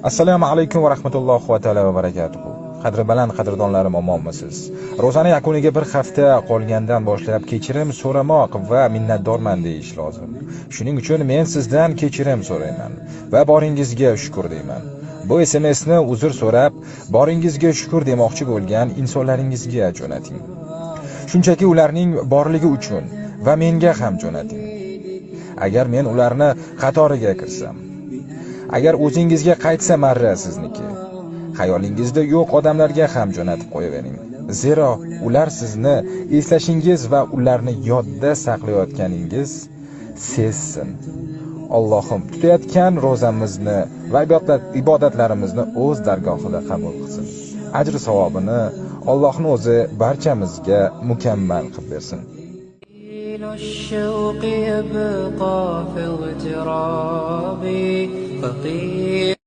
Assalomu alaykum va rahmatullohi va taala va barakatuh. Qadri baland qadrdonlarim, omonmisiz? Ro'zani yakuniga bir hafta qolgandan boshlab kechirim so'ramoq va minnatdorman deyish lozim. Shuning uchun men sizdan kechirim so'rayman va boringizga shukr deyman. Bu SMSni uzr so'rab, boringizga shukr demoqchi bo'lgan insonlaringizga jo'nating. Shunchaki ularning borligi uchun va menga ham jo'nating. Agar men ularni qatoriga kirsam, agar o'zingizga qaytsa marra sizniki, xayolingizda yo'q odamlarga ham jo'natib qo'yavering. Zero ular sizni eslashingiz va ularni yodda saqlayotganingiz sezsin. Allohim tutayotgan ro'zamizni va ibodatlarimizni o'z dargohida qabul qilsin. Ajr savobini Allohning o'zi barchamizga mukammal qilib bersin. الشوق يبقى في اغترابي فقير